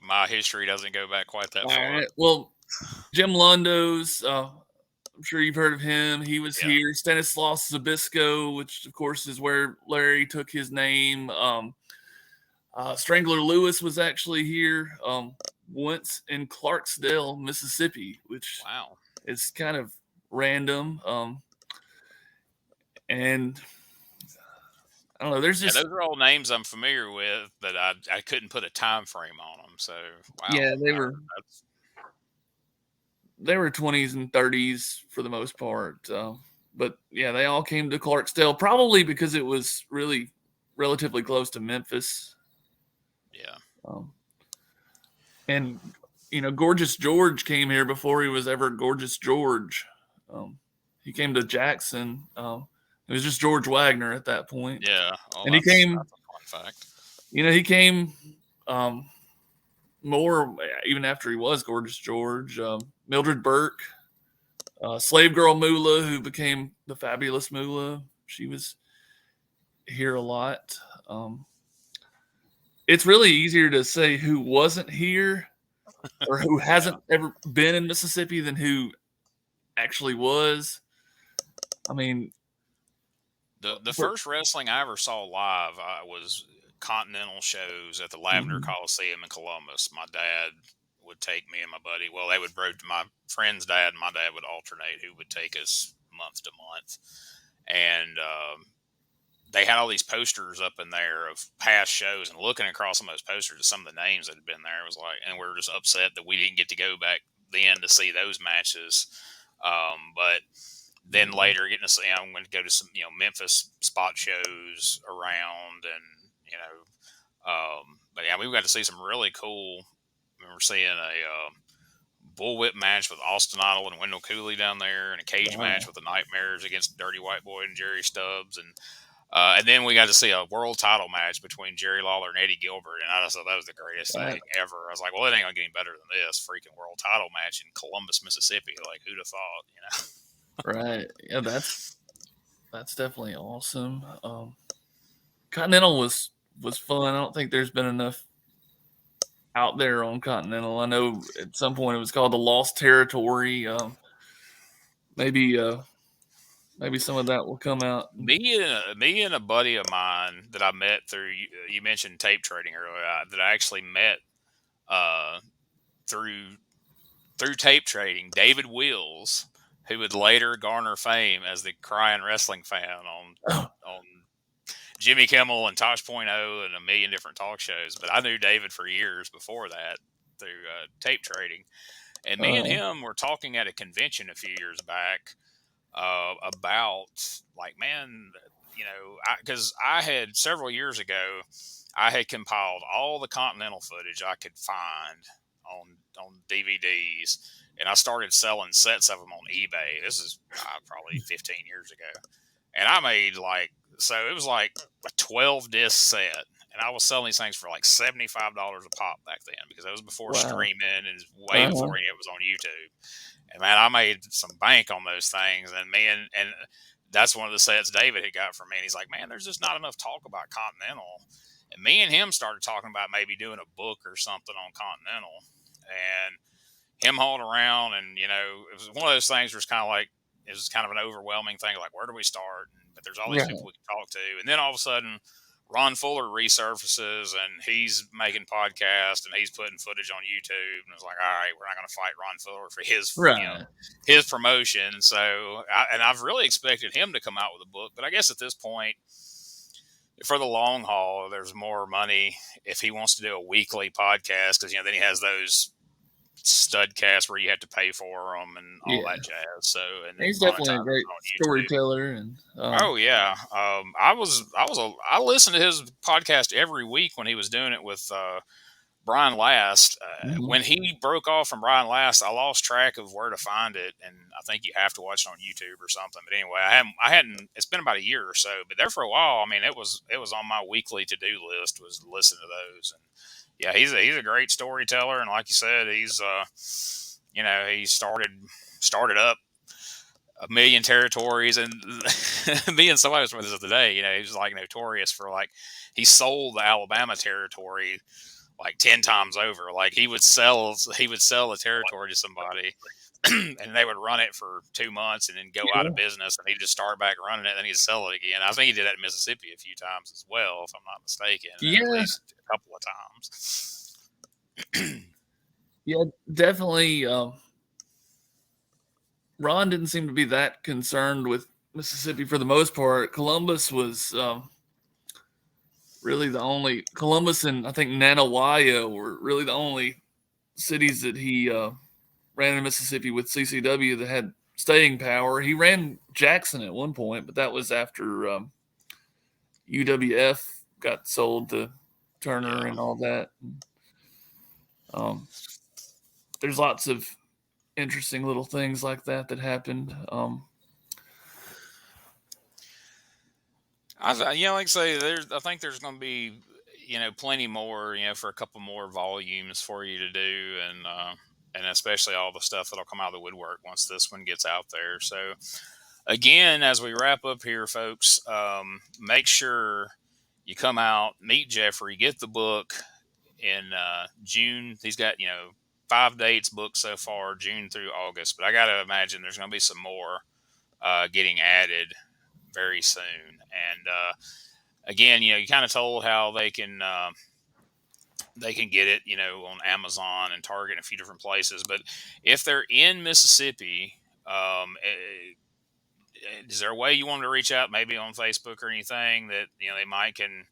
My history doesn't go back quite that all far. right. Well, Jim Londos, I'm sure you've heard of him. He was here. Stanislaus Zbyszko, which of course is where Larry took his name. Strangler Lewis was actually here once in Clarksdale, Mississippi, which is kind of random. And I don't know. There's just those are all names I'm familiar with, but I couldn't put a time frame on them. So they were 20s and 30s for the most part. But yeah, they all came to Clarksdale probably because it was really relatively close to Memphis. Yeah. And Gorgeous George came here before he was ever Gorgeous George. He came to Jackson. It was just George Wagner at that point. Yeah. And he came, that's a fun fact. He came more even after he was Gorgeous George. Mildred Burke, Slave Girl Moolah, who became the Fabulous Moolah. She was here a lot. It's really easier to say who wasn't here or who hasn't ever been in Mississippi than who actually was. I mean, the first wrestling I ever saw live was Continental shows at the Lavender Coliseum in Columbus. My dad would take me and my buddy. Well, they would my friend's dad and my dad would alternate who would take us month to month. And they had all these posters up in there of past shows, and looking across some of those posters of some of the names that had been there, it was like, and we were just upset that we didn't get to go back then to see those matches. But then later getting to see, I'm going to go to some, Memphis spot shows around, and, but yeah, we got to see some really cool. I remember seeing a bullwhip match with Austin Idol and Wendell Cooley down there, and a cage match with the Nightmares against Dirty White Boy and Jerry Stubbs. And then we got to see a world title match between Jerry Lawler and Eddie Gilbert. And I just thought that was the greatest thing ever. I was like, well, it ain't going to get any better than this freaking world title match in Columbus, Mississippi. Like, who'd have thought, Right. Yeah, that's definitely awesome. Continental was fun. I don't think there's been enough out there on Continental. I know at some point it was called the Lost Territory. Maybe some of that will come out. Me and a buddy of mine that I met through, you mentioned tape trading earlier, that I actually met through tape trading, David Wills, who would later garner fame as the Crying Wrestling Fan on Jimmy Kimmel and Tosh.0 and a million different talk shows. But I knew David for years before that through tape trading. And me and him were talking at a convention a few years back about, like, man, because I had several years ago, I had compiled all the Continental footage I could find on DVDs, and I started selling sets of them on eBay. This is probably 15 years ago, and I made it was like a 12 disc set, and I was selling these things for like $75 a pop back then, because that was before streaming and way before it was on YouTube. And man, I made some bank on those things, and that's one of the sets David had got from me. And he's like, man, there's just not enough talk about Continental. And me and him started talking about maybe doing a book or something on Continental, and him hauled around, and it was one of those things where it was kind of an overwhelming thing, like, where do we start? But there's all these people we can talk to, and then all of a sudden Ron Fuller resurfaces, and he's making podcasts, and he's putting footage on YouTube, and it's like, all right, we're not going to fight Ron Fuller for his his promotion. So I've really expected him to come out with a book, but I guess at this point, for the long haul, there's more money if he wants to do a weekly podcast, because then he has those studcasts where you have to pay for them and all that jazz. So, and he's definitely a great storyteller. And I listened to his podcast every week when he was doing it with Brian Last, Mhm. when he broke off from Brian Last, I lost track of where to find it, and I think you have to watch it on YouTube or something. But anyway, I hadn't. It's been about a year or so, but there for a while. I mean, it was on my weekly to do list was to listen to those. And yeah, he's a great storyteller, and like you said, he's he started up a million territories, and being somebody who's with us today, he was like notorious for like he sold the Alabama territory like 10 times over. Like he would sell a territory to somebody and they would run it for 2 months and then go out Yeah. of business, and he'd just start back running it and then he'd sell it again. I think he did that in Mississippi a few times as well, if I'm not mistaken, at Yeah. least a couple of times. Yeah, definitely. Ron didn't seem to be that concerned with Mississippi for the most part. Columbus was really the only Columbus and I think Nanawayo were really the only cities that he ran in Mississippi with CCW that had staying power. He ran Jackson at one point, but that was after UWF got sold to Turner Yeah. and all that. There's lots of interesting little things like that happened. Like I say, I think there's going to be, plenty more, for a couple more volumes for you to do, and especially all the stuff that'll come out of the woodwork once this one gets out there. So, again, as we wrap up here, folks, make sure you come out, meet Jeffrey, get the book in June. He's got 5 dates booked so far, June through August, but I got to imagine there's going to be some more getting added very soon. And again, you kind of told how they can get it, on Amazon and Target and a few different places. But if they're in Mississippi, is there a way you want them to reach out, maybe on Facebook or anything that they might can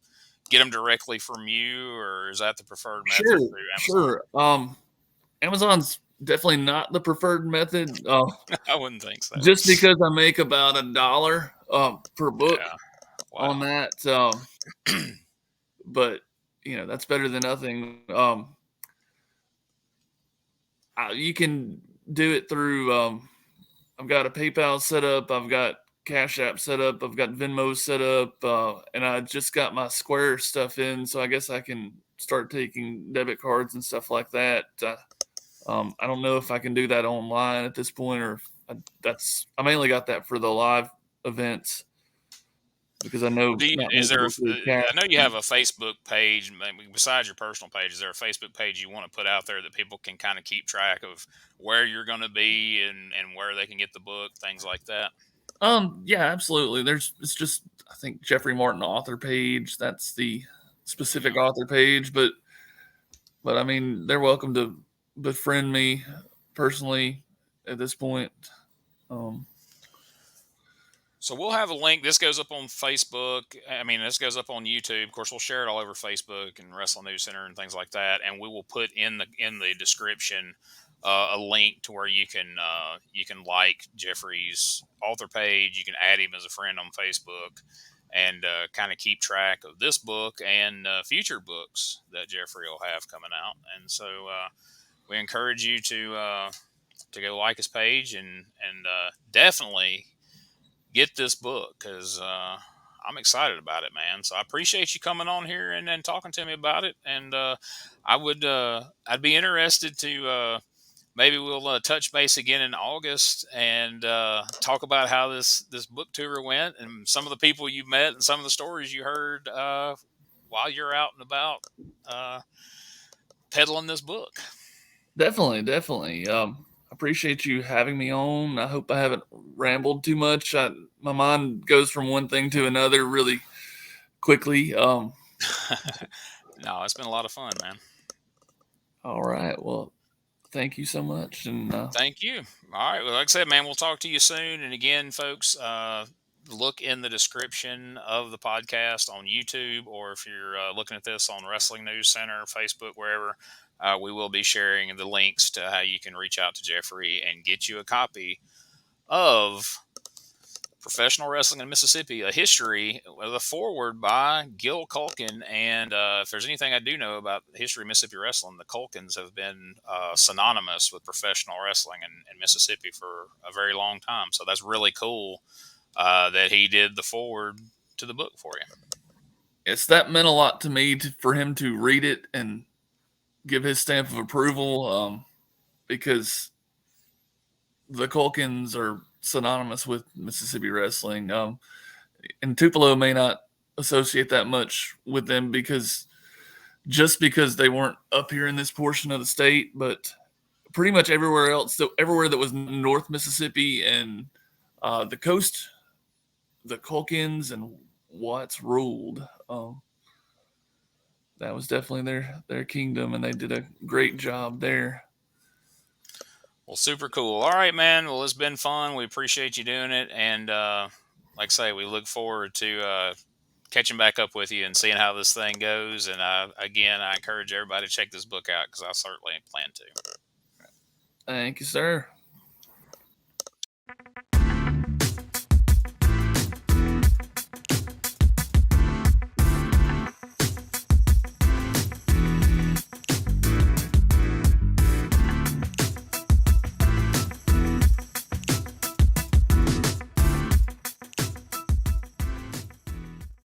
get them directly from you, or is that the preferred method Sure, through Amazon? sure. Amazon's definitely not the preferred method. I wouldn't think so. Just because I make about $1 per book Yeah. on Wow. that, but that's better than nothing. You can do it through. I've got a PayPal set up. I've got Cash App set up. I've got Venmo set up, and I just got my Square stuff in, so I guess I can start taking debit cards and stuff like that. I don't know if I can do that online at this point, or I mainly got that for the live events because I know Do you, not many is there? people do cash. I know you have a Facebook page. Maybe besides your personal page, is there a Facebook page you want to put out there that people can kind of keep track of where you're going to be and where they can get the book, things like that? Yeah, absolutely. It's just I think Jeffrey Martin author page. That's the specific Yeah. author page, but I mean they're welcome to befriend me personally at this point. Um, So we'll have a link. This goes up on Facebook. I mean, this goes up on YouTube. Of course, we'll share it all over Facebook and Wrestling News Center and things like that. And we will put in the description a link to where you can like Jeffrey's author page. You can add him as a friend on Facebook, and kind of keep track of this book and future books that Jeffrey will have coming out. And so we encourage you to go like his page and definitely get this book, because I'm excited about it, man. So I appreciate you coming on here and talking to me about it. And I'd be interested to maybe we'll touch base again in August and talk about how this book tour went and some of the people you met and some of the stories you heard while you're out and about peddling this book. definitely. Appreciate you having me on. I hope I haven't rambled too much. My mind goes from one thing to another really quickly. No, it's been a lot of fun, man. All right. Well, thank you so much. And Thank you. All right. Well, like I said, man, we'll talk to you soon. And again, folks, look in the description of the podcast on YouTube, or if you're looking at this on Wrestling News Center, Facebook, wherever, we will be sharing the links to how you can reach out to Jeffrey and get you a copy of Professional Wrestling in Mississippi, a history with a foreword by Gil Culkin. And if there's anything I do know about the history of Mississippi wrestling, the Culkins have been synonymous with professional wrestling in Mississippi for a very long time. So that's really cool that he did the foreword to the book for you. Yes, that meant a lot to me for him to read it and give his stamp of approval, because the Culkins are synonymous with Mississippi wrestling. And Tupelo may not associate that much with them because they weren't up here in this portion of the state, but pretty much everywhere else, so everywhere that was North Mississippi and the coast, the Culkins and Watts ruled. That was definitely their kingdom, and they did a great job there. Well, super cool. All right, man. Well, it's been fun. We appreciate you doing it. And like I say, we look forward to catching back up with you and seeing how this thing goes. And again, I encourage everybody to check this book out because I certainly plan to. Thank you, sir.